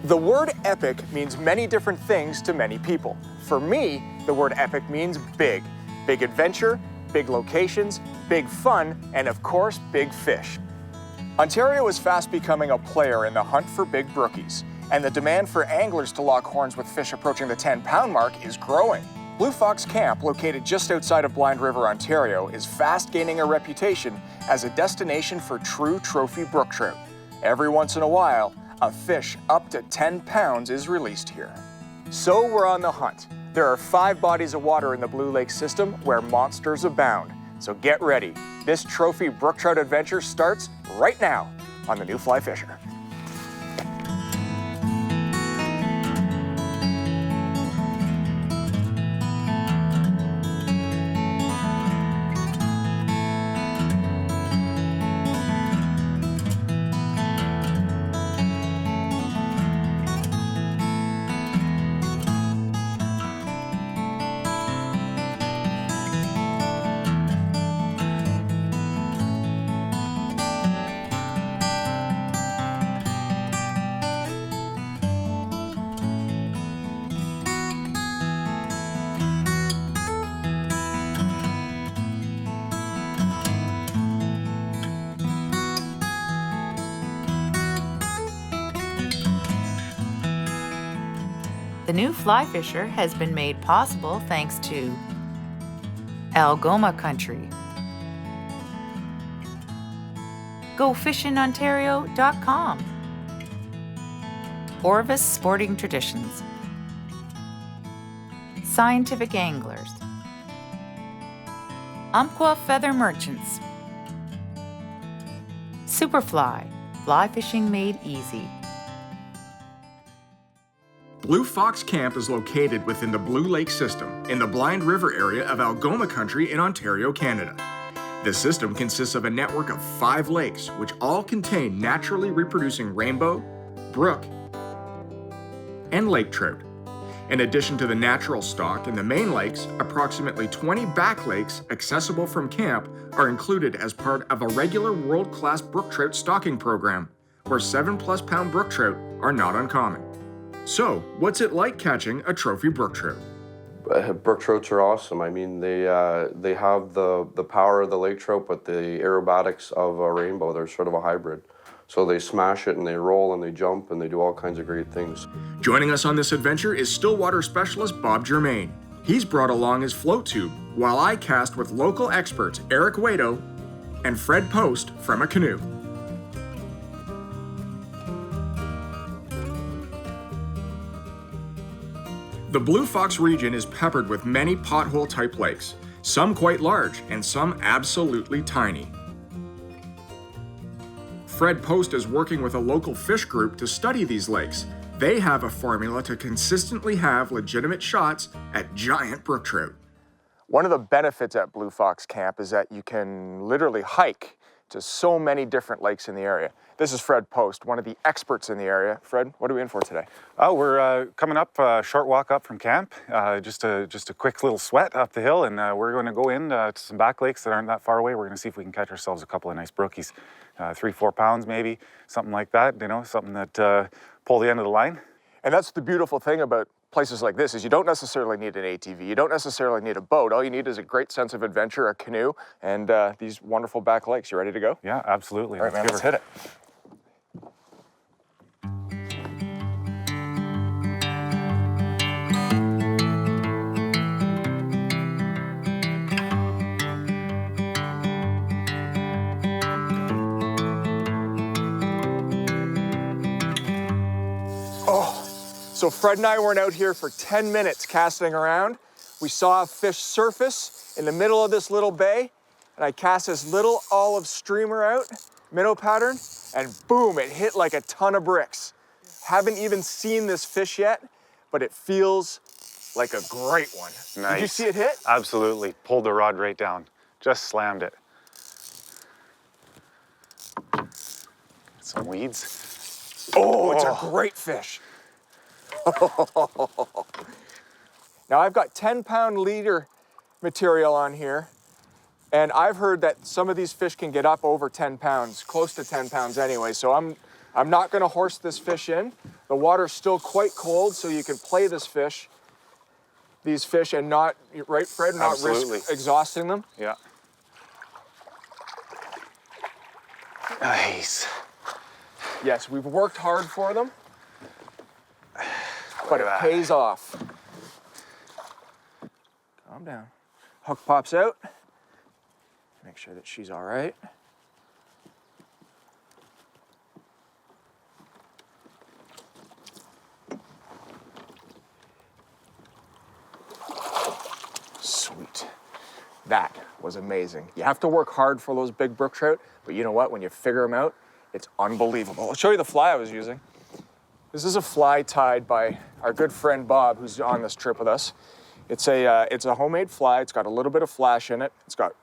The word epic means many different things to many people. For me, the word epic means big. Big adventure, big locations, big fun, and of course, big fish. Ontario is fast becoming a player in the hunt for big brookies, and the demand for anglers to lock horns with fish approaching the 10-pound mark is growing. Blue Fox Camp, located just outside of Blind River, Ontario, is fast gaining a reputation as a destination for true trophy brook trout. Every once in a while, a fish up to 10 pounds is released here. So we're on the hunt. There are 5 bodies of water in the Blue Lake system where monsters abound. So get ready. This trophy brook trout adventure starts right now on the New Fly Fisher. The New Fly Fisher has been made possible thanks to Algoma Country, GoFishingOntario.com, Orvis Sporting Traditions, Scientific Anglers, Umpqua Feather Merchants, Superfly, fly fishing made easy. Blue Fox Camp is located within the Blue Lake system in the Blind River area of Algoma Country in Ontario, Canada. This system consists of a network of 5 lakes, which all contain naturally reproducing rainbow, brook, and lake trout. In addition to the natural stock in the main lakes, approximately 20 back lakes accessible from camp are included as part of a regular world-class brook trout stocking program, where 7+ pound brook trout are not uncommon. So, what's it like catching a trophy brook trout? Brook trouts are awesome. I mean, they have the power of the lake trout, but the aerobatics of a rainbow. They're sort of a hybrid. So they smash it and they roll and they jump and they do all kinds of great things. Joining us on this adventure is Stillwater specialist Bob JURMAIN. He's brought along his float tube, while I cast with local experts Eric WAITO and Fred Post from a canoe. The Blue Fox region is peppered with many pothole-type lakes, some quite large and some absolutely tiny. Fred Post is working with a local fish group to study these lakes. They have a formula to consistently have legitimate shots at giant brook trout. One of the benefits at Blue Fox Camp is that you can literally hike to so many different lakes in the area. This is Fred Post, one of the experts in the area. Fred, what are we in for today? Oh, we're coming up a short walk up from camp, just a quick little sweat up the hill, and we're going to go in to some back lakes that aren't that far away. We're going to see if we can catch ourselves a couple of nice brookies, 3-4 pounds maybe, something like that. You know, something that pull the end of the line. And that's the beautiful thing about places like this is you don't necessarily need an ATV, you don't necessarily need a boat. All you need is a great sense of adventure, a canoe, and these wonderful back lakes. You ready to go? Yeah, absolutely. All right, man, let's hit it. So Fred and I went out here for 10 minutes casting around. We saw a fish surface in the middle of this little bay, and I cast this little olive streamer out, minnow pattern, and boom, it hit like a ton of bricks. Haven't even seen this fish yet, but it feels like a great one. Nice. Did you see it hit? Absolutely. Pulled the rod right down. Just slammed it. Some weeds. Oh, it's a great fish. Now I've got 10-pound leader material on here, and I've heard that some of these fish can get up over 10 pounds, close to 10 pounds anyway, so I'm I'm not gonna horse this fish in. The water's still quite cold, so you can play these fish and not, right, Fred, not Absolutely. risk exhausting them. Yeah. Nice. Yes, we've worked hard for them, but it that. pays off. Calm down. Hook pops out. Make sure that she's all right. Sweet. That was amazing. You have to work hard for those big brook trout, but you know what? When you figure them out, it's unbelievable. I'll show you the fly I was using. This is a fly tied by our good friend Bob, who's on this trip with us. It's a homemade fly. It's got a little bit of flash in it. It's got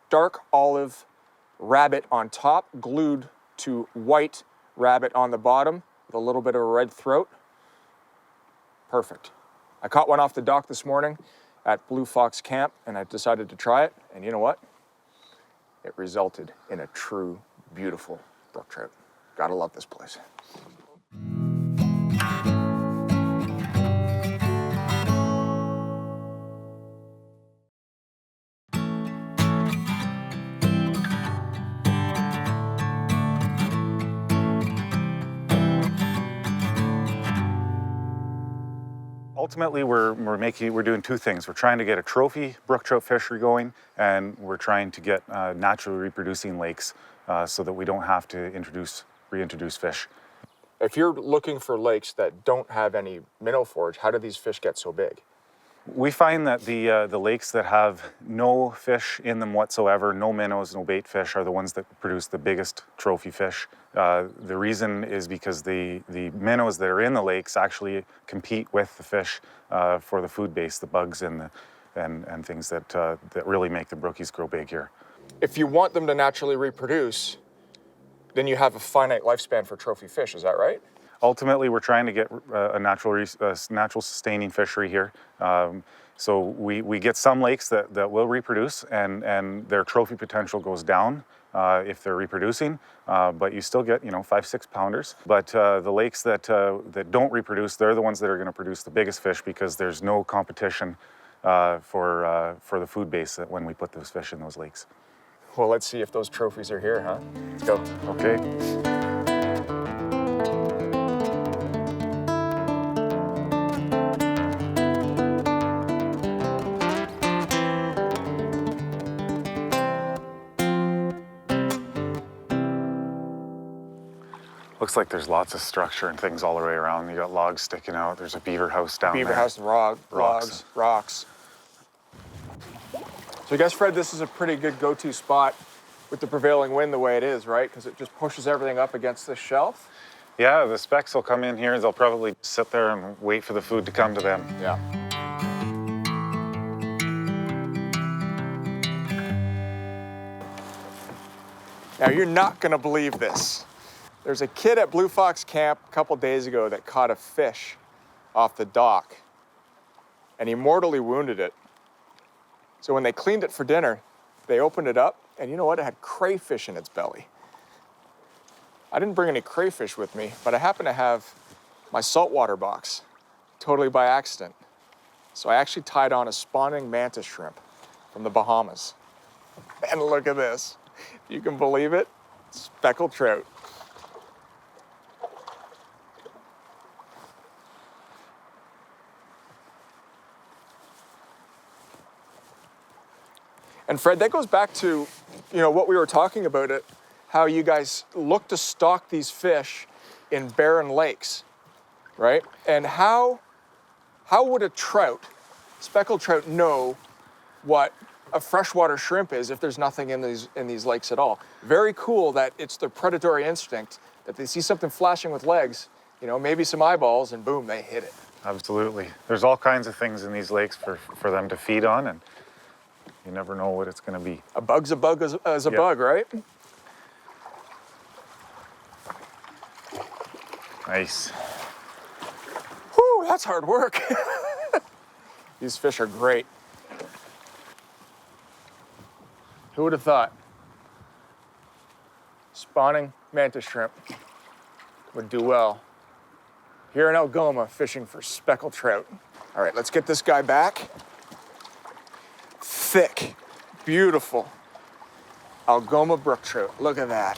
dark olive rabbit on top, glued to white rabbit on the bottom, with a little bit of a red throat. Perfect. I caught one off the dock this morning at Blue Fox Camp, and I decided to try it, and you know what? It resulted in a true, beautiful brook trout. Gotta love this place. Ultimately, we're doing two things. We're trying to get a trophy brook trout fishery going, and we're trying to get naturally reproducing lakes so that we don't have to reintroduce fish. If you're looking for lakes that don't have any minnow forage, how do these fish get so big? We find that the lakes that have no fish in them whatsoever, no minnows, no bait fish, are the ones that produce the biggest trophy fish. The reason is because the minnows that are in the lakes actually compete with the fish for the food base, the bugs and things that really make the brookies grow big here. If you want them to naturally reproduce, then you have a finite lifespan for trophy fish, is that right? Ultimately, we're trying to get a natural sustaining fishery here. So we get some lakes that will reproduce, and their trophy potential goes down if they're reproducing, but you still get 5-6 pounders. But the lakes that don't reproduce, they're the ones that are going to produce the biggest fish, because there's no competition for the food base when we put those fish in those lakes. Well, let's see if those trophies are here, huh? Let's go. Okay. Looks like there's lots of structure and things all the way around. You got logs sticking out. There's a beaver house down there. Beaver house and logs, rocks. So I guess, Fred, this is a pretty good go-to spot with the prevailing wind the way it is, right? Because it just pushes everything up against this shelf. Yeah, the specks will come in here. They'll probably sit there and wait for the food to come to them. Yeah. Now, you're not going to believe this. There's a kid at Blue Fox Camp a couple days ago that caught a fish off the dock, and he mortally wounded it. So when they cleaned it for dinner, they opened it up, and you know what? It had crayfish in its belly. I didn't bring any crayfish with me, but I happen to have my saltwater box, totally by accident. So I actually tied on a spawning mantis shrimp from the Bahamas. And look at this. You can believe it, speckled trout. And Fred, that goes back to, what we were talking about, how you guys look to stock these fish in barren lakes, right? And how would a speckled trout, know what a freshwater shrimp is if there's nothing in these lakes at all? Very cool that it's their predatory instinct that they see something flashing with legs, maybe some eyeballs, and boom, they hit it. Absolutely. There's all kinds of things in these lakes for them to feed on, and you never know what it's going to be. A bug's a bug as a bug, right? Nice. Whew, that's hard work. These fish are great. Who would have thought? Spawning mantis shrimp. would do well. Here in Algoma, fishing for speckled trout. All right, let's get this guy back. Thick, beautiful Algoma brook trout. Look at that.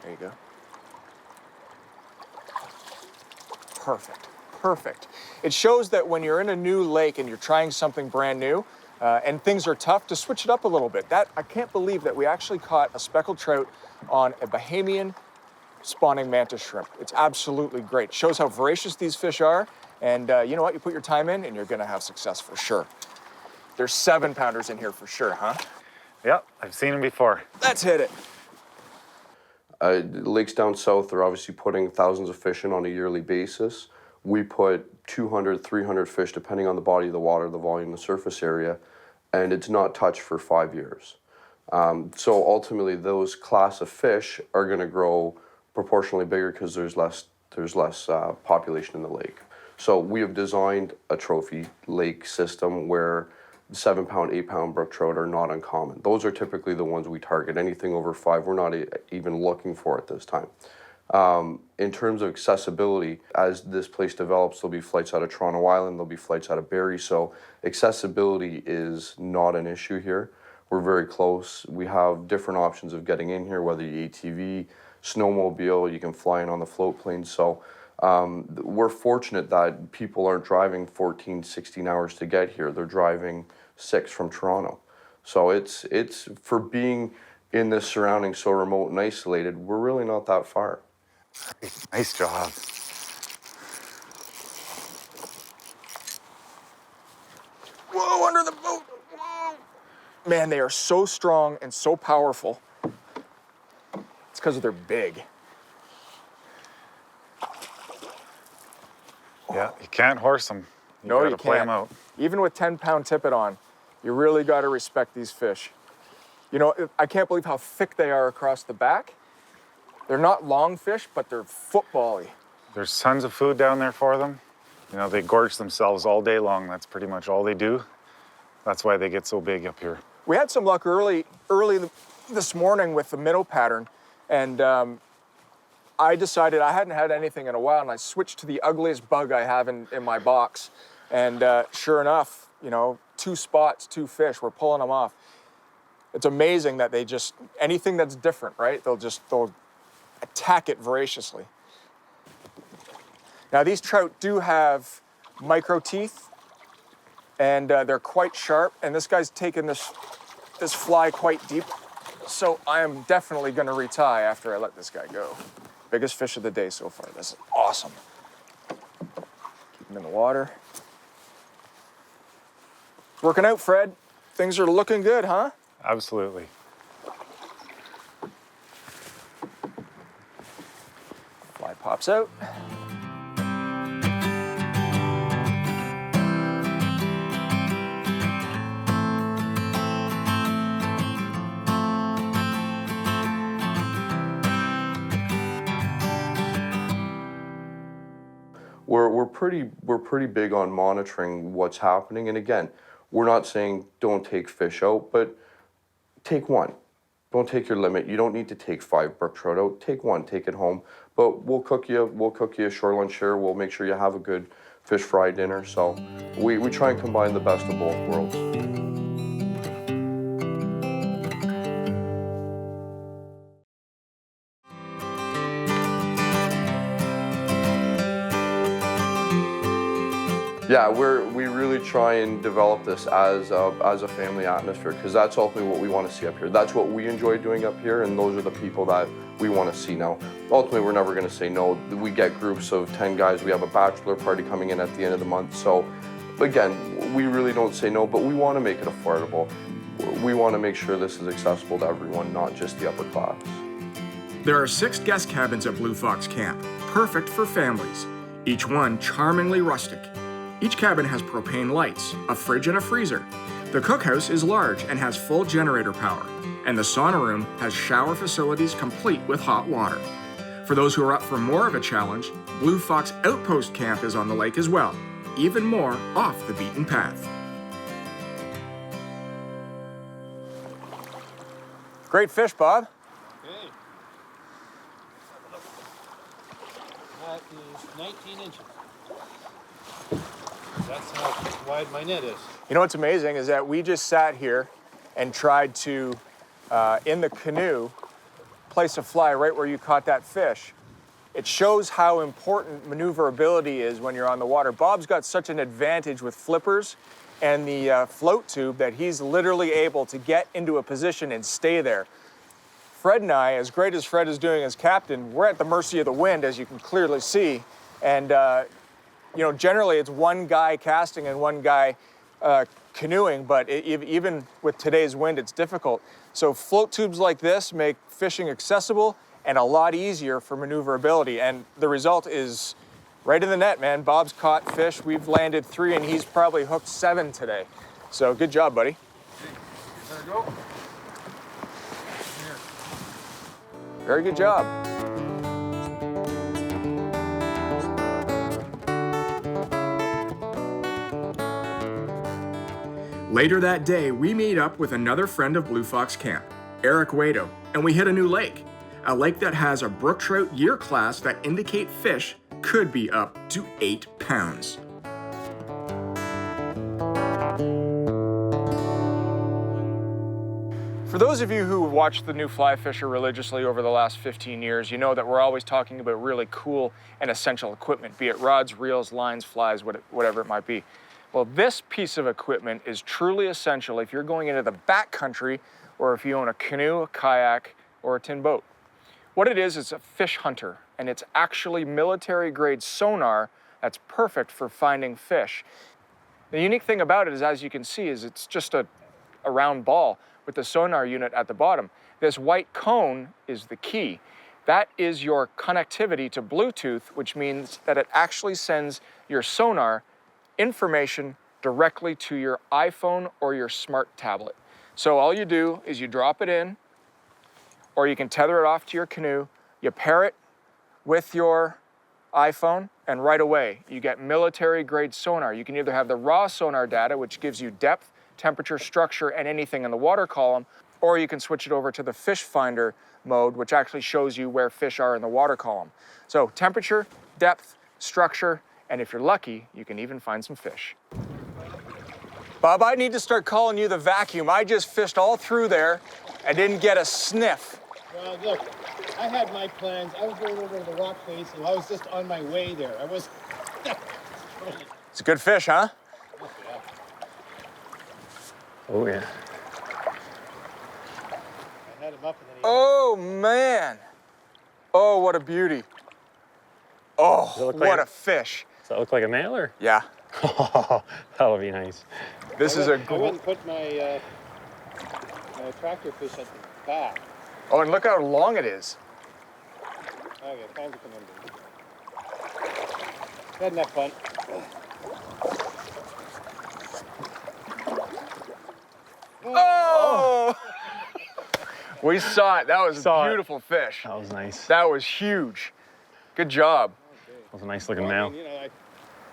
There you go. Perfect, perfect. It shows that when you're in a new lake and you're trying something brand new, and things are tough, to switch it up a little bit. I can't believe that we actually caught a speckled trout on a Bahamian spawning mantis shrimp. It's absolutely great. Shows how voracious these fish are, and you know what? You put your time in and you're gonna have success for sure. There's 7-pounders in here for sure, huh? Yep, I've seen them before. Let's hit it. Lakes down south are obviously putting thousands of fish in on a yearly basis. We put 200, 300 fish, depending on the body of the water, the volume, the surface area, and it's not touched for 5 years. So ultimately, those class of fish are going to grow proportionally bigger because there's less population in the lake. So we have designed a trophy lake system where 7-pound, 8-pound brook trout are not uncommon. Those are typically the ones we target. Anything over 5, we're not even looking for at this time. In terms of accessibility, as this place develops, there'll be flights out of Toronto Island, there'll be flights out of Barrie, so accessibility is not an issue here. We're very close. We have different options of getting in here, whether you ATV, snowmobile, you can fly in on the float plane. So we're fortunate that people aren't driving 14, 16 hours to get here. They're driving 6 from Toronto. So it's for being in this surrounding so remote and isolated, we're really not that far. Nice job. Whoa, under the boat, whoa. Man, they are so strong and so powerful. It's because they're big. Yeah, you can't horse them. No, you gotta play them can't. out. Even with 10-pound tippet on, you really got to respect these fish. You know, I can't believe how thick they are across the back. They're not long fish, but they're football-y. There's tons of food down there for them. You know, they gorge themselves all day long. That's pretty much all they do. That's why they get so big up here. We had some luck early this morning with the minnow pattern, and I decided I hadn't had anything in a while, and I switched to the ugliest bug I have in my box. And sure enough, you know, 2 spots, 2 fish, we're pulling them off. It's amazing that they just, anything that's different, right? They'll attack it voraciously. Now these trout do have micro teeth, and they're quite sharp, and this guy's taken this fly quite deep, so I am definitely gonna retie after I let this guy go. Biggest fish of the day so far. This is awesome. Keep him in the water. It's working out, Fred. Things are looking good, huh? Absolutely. Fly pops out. We're pretty big on monitoring what's happening, and again, we're not saying don't take fish out, but take 1. Don't take your limit. You don't need to take 5 brook trout out. Take 1, take it home. But we'll cook you a shore lunch here. We'll make sure you have a good fish fry dinner. So we try and combine the best of both worlds. Yeah, we really try and develop this as a family atmosphere, because that's ultimately what we want to see up here. That's what we enjoy doing up here, and those are the people that we want to see now. Ultimately, we're never going to say no. We get groups of 10 guys. We have a bachelor party coming in at the end of the month. So again, we really don't say no, but we want to make it affordable. We want to make sure this is accessible to everyone, not just the upper class. There are 6 guest cabins at Blue Fox Camp, perfect for families, each one charmingly rustic. Each cabin has propane lights, a fridge and a freezer. The cookhouse is large and has full generator power, and the sauna room has shower facilities complete with hot water. For those who are up for more of a challenge, Blue Fox Outpost Camp is on the lake as well, even more off the beaten path. Great fish, Bob. to 19 inches. That's how wide my net is. You know what's amazing is that we just sat here and tried to, in the canoe, place a fly right where you caught that fish. It shows how important maneuverability is when you're on the water. Bob's got such an advantage with flippers and the float tube that he's literally able to get into a position and stay there. Fred and I, as great as Fred is doing as captain, we're at the mercy of the wind, as you can clearly see. And you know, generally it's one guy casting and one guy canoeing, but even with today's wind, it's difficult. So float tubes like this make fishing accessible and a lot easier for maneuverability. And the result is right in the net, man. Bob's caught fish. We've landed 3 and he's probably hooked 7 today. So good job, buddy. There we go. Here. Very good job. Later that day, we meet up with another friend of Blue Fox Camp, Eric WAITO, and we hit a new lake. A lake that has a brook trout year class that indicate fish could be up to 8 pounds. For those of you who have watched the new fly fisher religiously over the last 15 years, you know that we're always talking about really cool and essential equipment, be it rods, reels, lines, flies, whatever it might be. Well, this piece of equipment is truly essential if you're going into the backcountry or if you own a canoe, a kayak, or a tin boat. What it is a fish hunter, and it's actually military-grade sonar that's perfect for finding fish. The unique thing about it is, as you can see, is it's just a round ball with the sonar unit at the bottom. This white cone is the key. That is your connectivity to Bluetooth, which means that it actually sends your sonar information directly to your iPhone or your smart tablet. So all you do is you drop it in, or you can tether it off to your canoe, you pair it with your iPhone, and right away you get military-grade sonar. You can either have the raw sonar data, which gives you depth, temperature, structure, and anything in the water column, or you can switch it over to the fish finder mode, which actually shows you where fish are in the water column. So temperature, depth, structure, and if you're lucky, you can even find some fish. Bob, I need to start calling you the vacuum. I just fished all through there and didn't get a sniff. Well, look, I had my plans. I was going over to the rock face, and I was just on my way there. I was... It's a good fish, huh? Oh, yeah. I had him up and then he... Oh, man. Oh, what a beauty. Oh, what a fish. Does that look like a male or? Yeah. Oh, that would be nice. This is I went and put my, my tractor fish at the back. Oh, and look how long it is. Okay, time to come in. Had enough fun. Oh! We saw it. That was a beautiful fish. That was nice. That was huge. Good job. That was a nice looking Well, male. I mean, you know,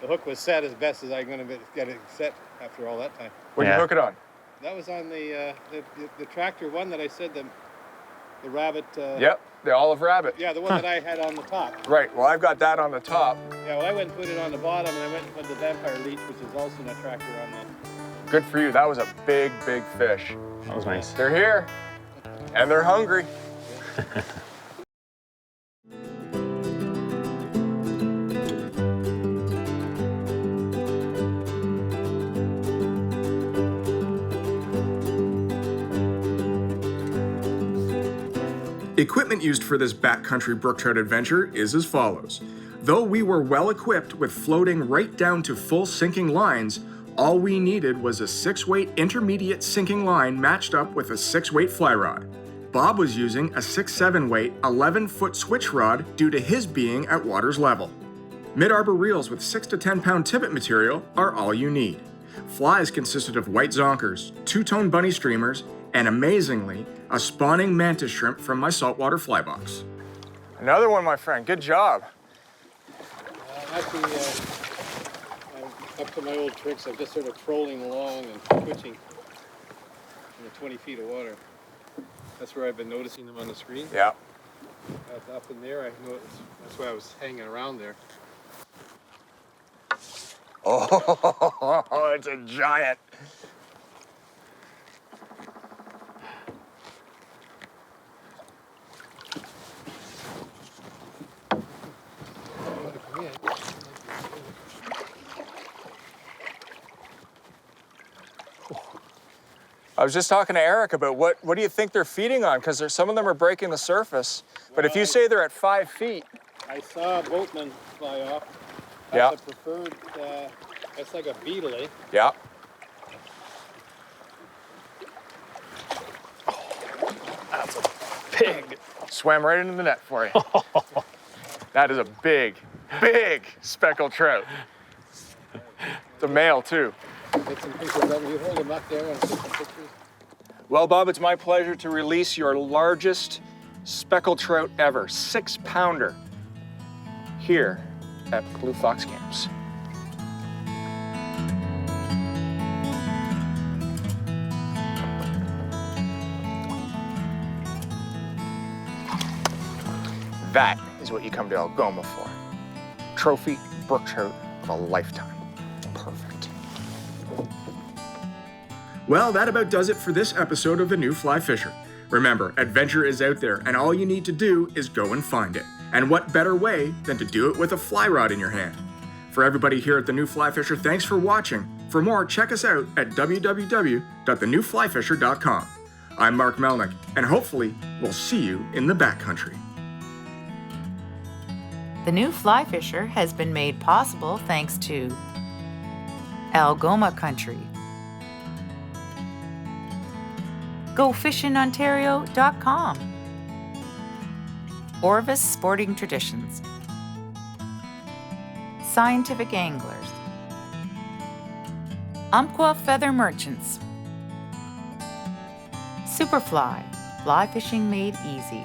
the hook was set as best as I'm going to get it set after all that time. What'd you hook it on? That was on the tractor one that I said the rabbit. Yep, the olive rabbit. Yeah, the one that I had on the top. Right, well, I've got that on the top. Yeah, well, I went and put it on the bottom, and I went and put the vampire leech, which is also in a tractor on the... Good for you. That was a big, big fish. That was nice. They're here, and they're hungry. Equipment used for this backcountry brook trout adventure is as follows. Though we were well equipped with floating right down to full sinking lines, all we needed was a 6-weight intermediate sinking line matched up with a 6-weight fly rod. Bob was using a 6-7 weight 11-foot switch rod due to his being at water's level. Mid-arbor reels with 6 to 10 pound tippet material are all you need. Flies consisted of white zonkers, 2-tone bunny streamers, and amazingly, a spawning mantis shrimp from my saltwater fly box. Another one, my friend. Good job. Actually, I'm up to my old tricks. I'm just sort of trolling along and twitching in the 20 feet of water. That's where I've been noticing them on the screen. Yeah. up in there. I know that's why I was hanging around there. Oh, it's a giant. I was just talking to Eric about what do you think they're feeding on? Because some of them are breaking the surface. But if you say they're at 5 feet. I saw a boatman fly off. Yeah. That's a preferred, that's like a beetle, eh? Yeah. That's a pig. Swam right into the net for you. That is a big, big speckled trout. It's a male too. Take some pictures of them. You hold them up there and take some pictures. Well, Bob, it's my pleasure to release your largest speckled trout ever, 6-pounder, here at Blue Fox Camps. That is what you come to Algoma for. Trophy brook trout of a lifetime. Perfect. Well, that about does it for this episode of The New Fly Fisher. Remember, adventure is out there, and all you need to do is go and find it. And what better way than to do it with a fly rod in your hand? For everybody here at The New Fly Fisher, thanks for watching. For more, check us out at www.thenewflyfisher.com. I'm Mark Melnyk, and hopefully we'll see you in the backcountry. The New Fly Fisher has been made possible thanks to Algoma Country, GoFishinOntario.com, Orvis Sporting Traditions, Scientific Anglers, Umpqua Feather Merchants, Superfly, fly fishing made easy,